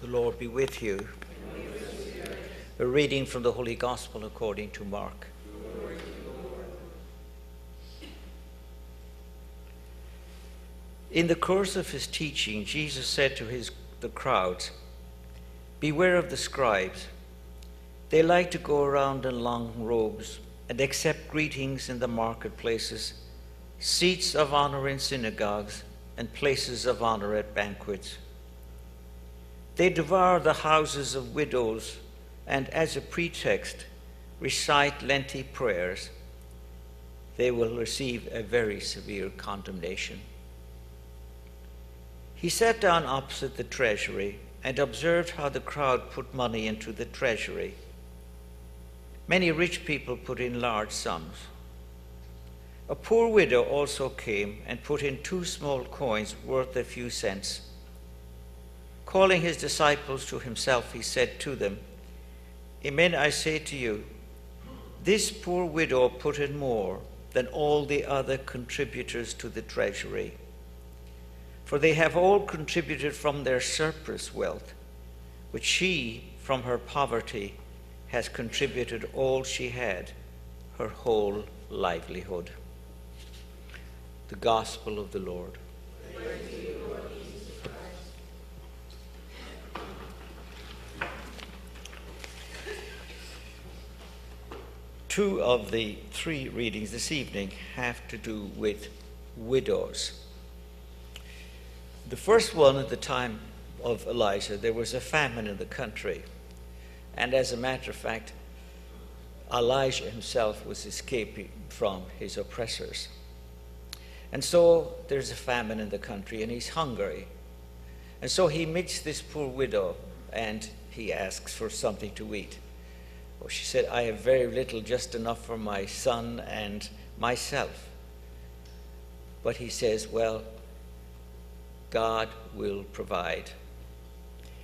The Lord be with you. A reading from the Holy Gospel according to Mark. In the course of his teaching, Jesus said to the crowds, "Beware of the scribes. They like to go around in long robes and accept greetings in the marketplaces, seats of honor in synagogues, and places of honor at banquets. They devour the houses of widows and, as a pretext, recite lengthy prayers. They will receive a very severe condemnation." He sat down opposite the treasury and observed how the crowd put money into the treasury. Many rich people put in large sums. A poor widow also came and put in 2 small coins worth a few cents. Calling his disciples to himself, he said to them, "Amen, I say to you, this poor widow put in more than all the other contributors to the treasury. For they have all contributed from their surplus wealth, but she, from her poverty, has contributed all she had, her whole livelihood." The Gospel of the Lord. Praise to you, Lord Jesus Christ. Two of the 3 readings this evening have to do with widows. The first one, at the time of Elijah, there was a famine in the country. And as a matter of fact, Elijah himself was escaping from his oppressors. And so there's a famine in the country, and he's hungry. And so he meets this poor widow, and he asks for something to eat. Well, she said, "I have very little, just enough for my son and myself." But he says, "Well, God will provide."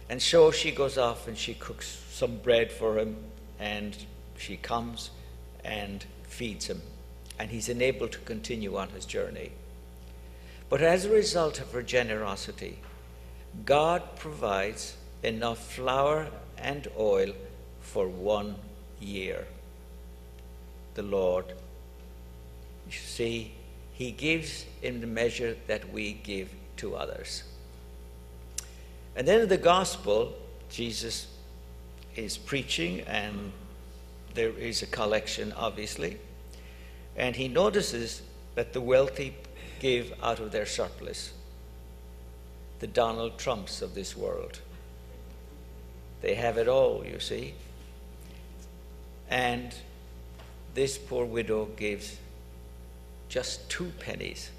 And so she goes off and she cooks some bread for him, and she comes and feeds him, and he's enabled to continue on his journey. But as a result of her generosity, God provides enough flour and oil for 1 year. The Lord, you see, he gives in the measure that we give to others. And then in the Gospel, Jesus is preaching, and there is a collection, obviously, and he notices that the wealthy give out of their surplus. The Donald Trumps of this world. They have it all, you see. And this poor widow gives just 2 pennies,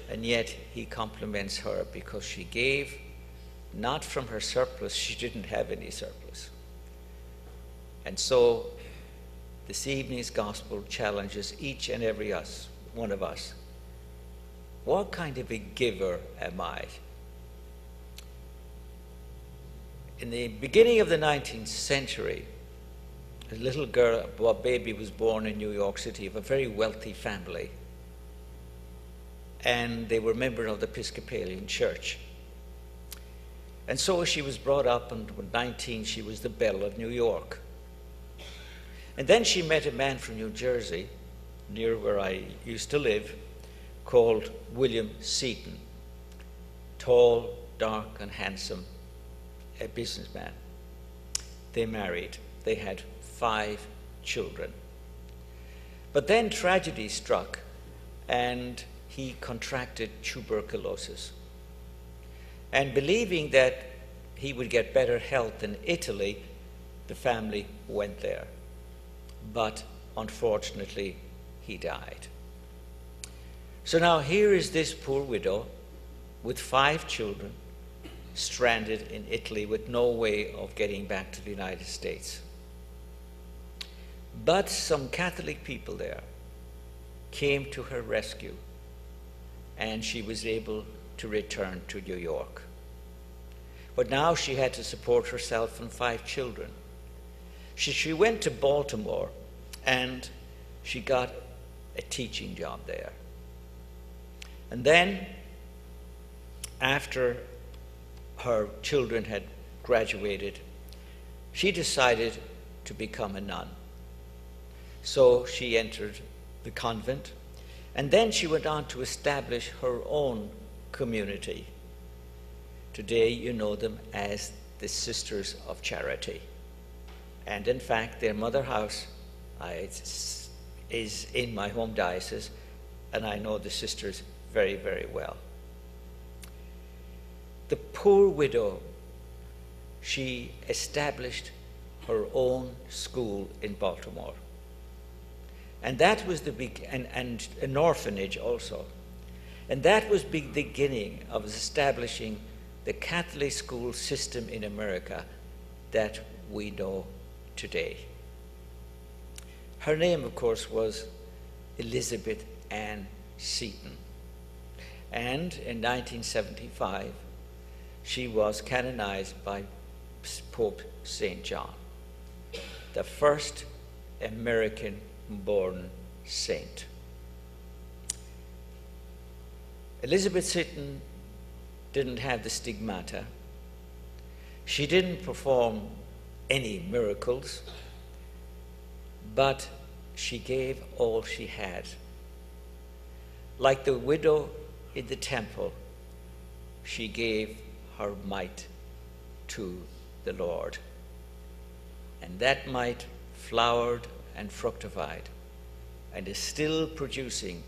and yet he compliments her because she gave not from her surplus. She didn't have any surplus. And so this evening's gospel challenges each and every one of us. What kind of a giver am I? In the beginning of the 19th century, a little girl, a baby, was born in New York City of a very wealthy family. And they were members of the Episcopalian Church. And so she was brought up, and when 19, she was the belle of New York. And then she met a man from New Jersey, near where I used to live, called William Seaton. Tall, dark, and handsome, a businessman. They married. They had 5 children. But then tragedy struck, and he contracted tuberculosis. And believing that he would get better health in Italy, the family went there. But unfortunately, he died. So now here is this poor widow with 5 children, stranded in Italy with no way of getting back to the United States. But some Catholic people there came to her rescue, and she was able to return to New York. But now she had to support herself and 5 children. She went to Baltimore, and she got a teaching job there. And then, after her children had graduated, she decided to become a nun. So she entered the convent, and then she went on to establish her own community. Today you know them as the Sisters of Charity. And in fact, their mother house is in my home diocese, and I know the sisters very, very well. The poor widow, she established her own school in Baltimore. And that was the and an orphanage also. And that was the beginning of establishing the Catholic school system in America that we know today. Her name, of course, was Elizabeth Ann Seton. And in 1975, she was canonized by Pope St. John, the first American-born saint. Elizabeth Seton didn't have the stigmata. She didn't perform any miracles, but she gave all she had. Like the widow in the temple, she gave her mite to the Lord. And that mite flowered and fructified and is still producing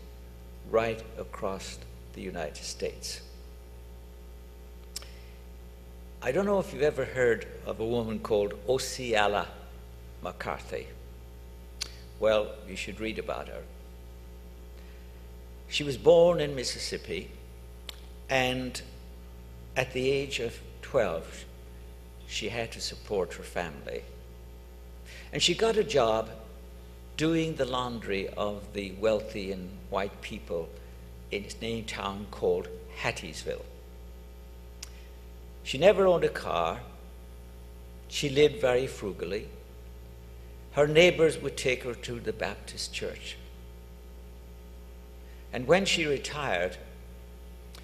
right across the United States. I don't know if you've ever heard of a woman called Osiala McCarthy. Well, you should read about her. She was born in Mississippi, and at the age of 12, she had to support her family. And she got a job doing the laundry of the wealthy and white people in a town called Hattiesville. She never owned a car. She lived very frugally. Her neighbors would take her to the Baptist church. And when she retired,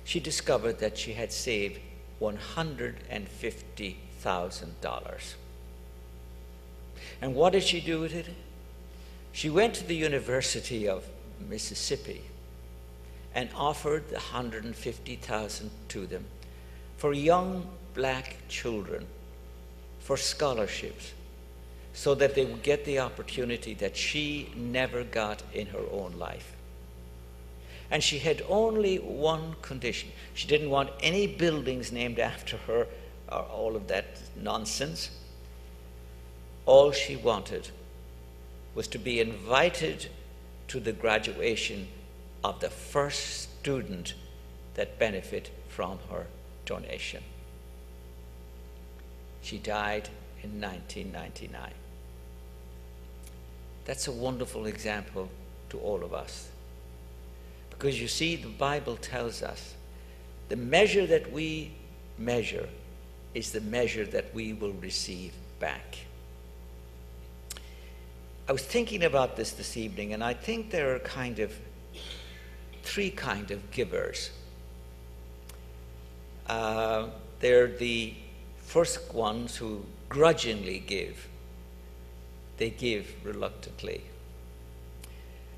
she discovered that she had saved $150,000. And what did she do with it? She went to the University of Mississippi and offered the $150,000 to them for young black children, for scholarships, so that they would get the opportunity that she never got in her own life. And she had only one condition. She didn't want any buildings named after her or all of that nonsense. All she wanted was to be invited to the graduation of the first student that benefited from her donation. She died in 1999. That's a wonderful example to all of us. Because you see, the Bible tells us the measure that we measure is the measure that we will receive back. I was thinking about this evening, and I think there are three kind of givers. They're the first ones who grudgingly give. They give reluctantly.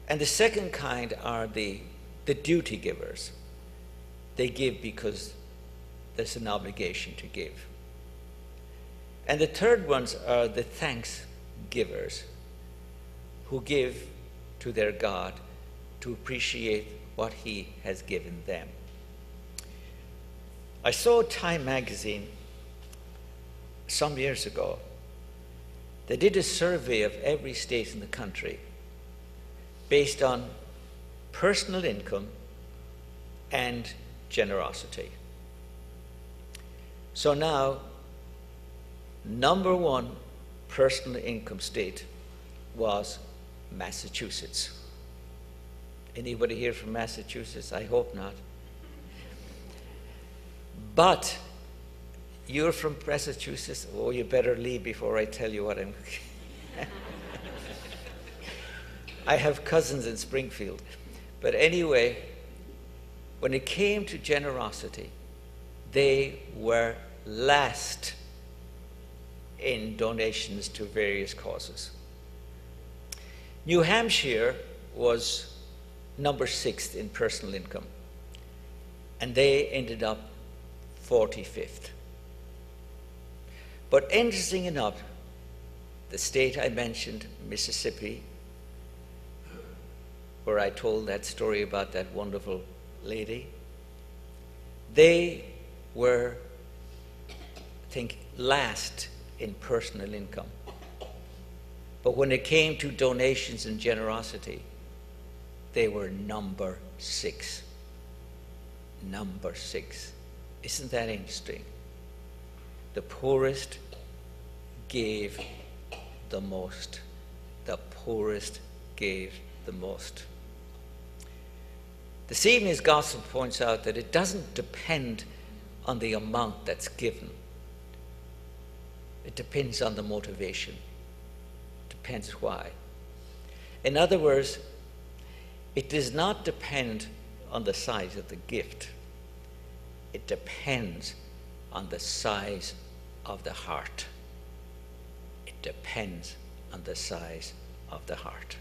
And the second kind are the duty givers. They give because there's an obligation to give. And the third ones are the thanks givers, who give to their God to appreciate what He has given them. I saw Time magazine some years ago. They did a survey of every state in the country based on personal income and generosity. So now, number one personal income state was Massachusetts. Anybody here from Massachusetts? I hope not. But you're from Massachusetts? Oh, you better leave before I tell you what I'm... I have cousins in Springfield. But anyway, when it came to generosity, they were last in donations to various causes. New Hampshire was number 6 in personal income, and they ended up 45th. But interesting enough, the state I mentioned, Mississippi, where I told that story about that wonderful lady, they were, I think, last in personal income. But when it came to donations and generosity, they were number 6. Number 6. Isn't that interesting? The poorest gave the most. The poorest gave the most. This evening's gospel points out that it doesn't depend on the amount that's given. It depends on the motivation. Depends why. In other words, it does not depend on the size of the gift. It depends on the size of the heart. It depends on the size of the heart.